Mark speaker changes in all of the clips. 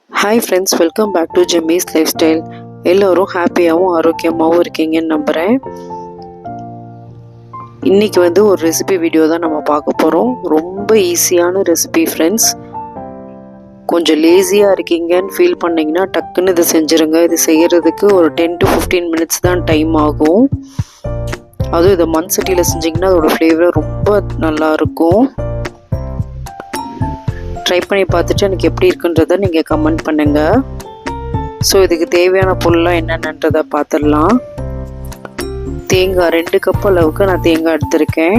Speaker 1: Hi friends, welcome back to Jemmy's life style. எல்லோரும் ஹாப்பியாகவும் ஆரோக்கியமாகவும் இருக்கீங்கன்னு நம்புகிறேன். இன்றைக்கி ஒரு ரெசிபி வீடியோ தான் நம்ம பார்க்க போகிறோம். ரொம்ப ஈஸியான ரெசிபி ஃப்ரெண்ட்ஸ். கொஞ்சம் லேசியாக இருக்கீங்கன்னு ஃபீல் பண்ணிங்கன்னா டக்குன்னு இதை செஞ்சுருங்க. இது செய்கிறதுக்கு ஒரு 10 to 15 மினிட்ஸ் தான் டைம் ஆகும். அதுவும் இதை மண் சட்டியில் செஞ்சிங்கன்னா அதோடய ஃப்ளேவர் ரொம்ப நல்லாயிருக்கும். ட்ரை பண்ணி பார்த்துட்டு எனக்கு எப்படி இருக்குன்றதை நீங்கள் கமெண்ட் பண்ணுங்கள். ஸோ இதுக்கு தேவையான பொருள்லாம் என்னென்னன்றதை பார்த்துடலாம். தேங்காய் 2 கப் அளவுக்கு நான் தேங்காய் எடுத்திருக்கேன்.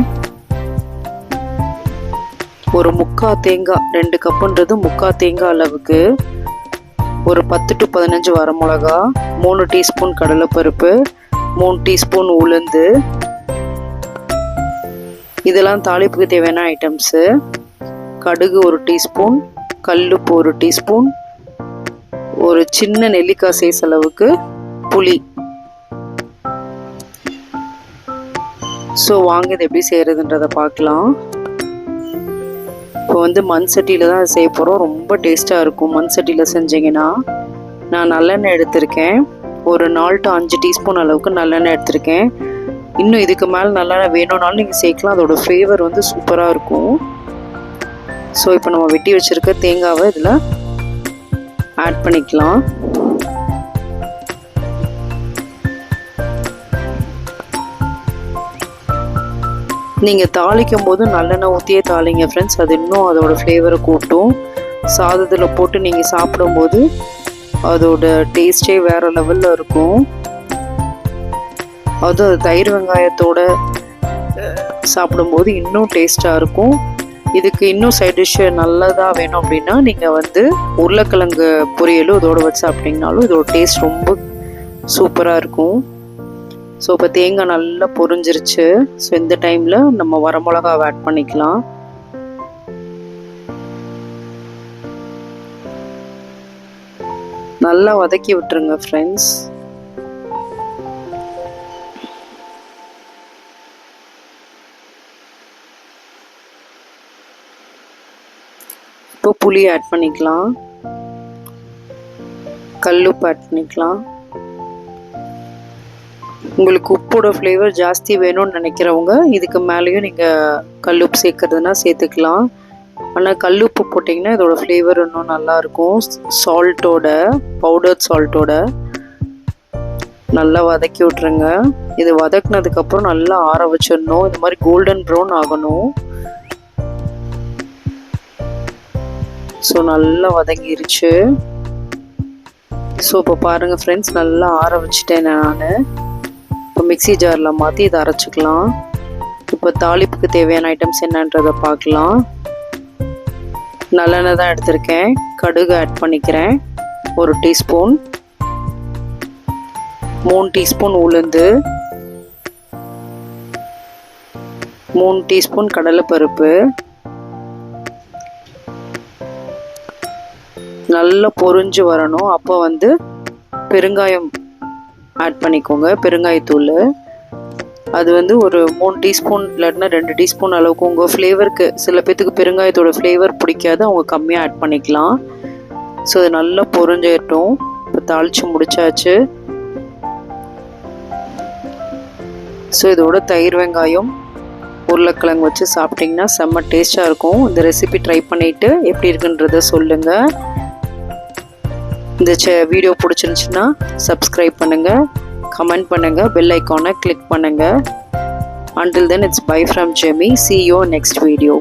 Speaker 1: ஒரு முக்கால் தேங்காய், 2 கப்புன்றது முக்கால் தேங்காய் அளவுக்கு. ஒரு 10 to 15 வரமிளகா, 3 டீஸ்பூன் கடலைப்பருப்பு, 3 டீஸ்பூன் உளுந்து. இதெல்லாம் தாளிப்புக்கு தேவையான ஐட்டம்ஸு. கடுகு 1 டீஸ்பூன், கல்லுப்பு 1 டீஸ்பூன், ஒரு சின்ன நெல்லிக்காய் சைஸ் அளவுக்கு புளி. ஸோ வாங்க இது எப்படி செய்கிறதுன்றதை பார்க்கலாம். இப்போ மண் சட்டியில் தான் செய்ய போகிறோம். ரொம்ப டேஸ்ட்டாக இருக்கும் மண் சட்டியில் செஞ்சிங்கன்னா. நான் நல்லெண்ணெய் எடுத்திருக்கேன். ஒரு 4 to 5 டீஸ்பூன் அளவுக்கு நல்லெண்ணெய் எடுத்திருக்கேன். இன்னும் இதுக்கு மேலே நல்லெண்ணெய் வேணும்னாலும் நீங்கள் சேர்க்கலாம். அதோடய ஃப்ளேவர் சூப்பராக இருக்கும். ஸோ இப்போ நம்ம வெட்டி வச்சுருக்க தேங்காவை இதில் ஆட் பண்ணிக்கலாம். நீங்கள் தாளிக்கும் போது நல்லெண்ணெய் ஊற்றியே தாளிங்க ஃப்ரெண்ட்ஸ். அது இன்னும் அதோடய ஃப்ளேவரை கூட்டும். சாதத்தில் போட்டு நீங்கள் சாப்பிடும்போது அதோட டேஸ்டே வேறு லெவலில் இருக்கும். அது தயிர் வெங்காயத்தோடு சாப்பிடும்போது இன்னும் டேஸ்ட்டாக இருக்கும். இதுக்கு இன்னும் சைட் டிஷ்ஷு நல்லதாக வேணும் அப்படின்னா நீங்கள் உருளைக்கிழங்கு பொரியலும் இதோடு வச்சு சாப்பிட்டிங்கனாலும் இதோட டேஸ்ட் ரொம்ப சூப்பராக இருக்கும். ஸோ இப்போ தேங்காய் நல்லா பொரிஞ்சிருச்சு. ஸோ இந்த டைமில் நம்ம வரமிளகாவை ஆட் பண்ணிக்கலாம். நல்லா வதக்கி விட்டுருங்க ஃப்ரெண்ட்ஸ். இப்போ புளி ஆட் பண்ணிக்கலாம், கல்லுப்பு ஆட் பண்ணிக்கலாம். உங்களுக்கு உப்போட ஃப்ளேவர் ஜாஸ்தி வேணும்னு நினைக்கிறவங்க இதுக்கு மேலேயும் நீங்கள் கல்லுப்பு சேர்க்கறதுனா சேர்த்துக்கலாம். ஆனால் கல்லுப்பு போட்டிங்கன்னா இதோட ஃப்ளேவர் இன்னும் நல்லாயிருக்கும். சால்ட்டோட, பவுடர் சால்ட்டோட நல்லா வதக்கி விட்ருங்க. இது வதக்குனதுக்கப்புறம் நல்லா ஆற வச்சிடணும். இந்த மாதிரி கோல்டன் ப்ரௌன் ஆகணும். ஸோ நல்லா வதங்கிருச்சு. ஸோ இப்போ பாருங்கள் ஃப்ரெண்ட்ஸ், நல்லா ஆற வச்சுட்டேன் நான். இப்போ மிக்ஸி ஜாரில் மாற்றி இதை அரைச்சிக்கலாம். இப்போ தாளிப்புக்கு தேவையான ஐட்டம்ஸ் என்னன்றதை பார்க்கலாம். நல்லெண்ணெய் தான் எடுத்திருக்கேன். கடுகு ஆட் பண்ணிக்கிறேன் 1 டீஸ்பூன், 3 டீஸ்பூன் உளுந்து, 3 டீஸ்பூன் கடலைப்பருப்பு. நல்லா பொரிஞ்சு வரணும். அப்போ பெருங்காயம் ஆட் பண்ணிக்கோங்க, பெருங்காயத்தூள். அது ஒரு 3 டீஸ்பூன் இல்லாட்டினா 2 டீஸ்பூன் அளவுக்கு உங்கள் ஃப்ளேவருக்கு. சில பேர்த்துக்கு பெருங்காயத்தோட ஃப்ளேவர் பிடிக்காது, அவங்க கம்மியாக ஆட் பண்ணிக்கலாம். ஸோ அது நல்லா பொரிஞ்சிடட்டும். இப்போ தாளித்து முடிச்சாச்சு. ஸோ இதோட தயிர் வெங்காயம் உருளைக்கிழங்கு வச்சு சாப்பிட்டிங்கன்னா செம்ம டேஸ்ட்டாக இருக்கும். இந்த ரெசிபி ட்ரை பண்ணிவிட்டு எப்படி இருக்குன்றத சொல்லுங்கள். இந்த வீடியோ பிடிச்சிருந்துச்சுன்னா சப்ஸ்கிரைப் பண்ணுங்கள், கமெண்ட் பண்ணுங்கள், பெல் ஐக்கானை கிளிக் பண்ணுங்கள். Until then, it's bye from Jemmy. See you next video.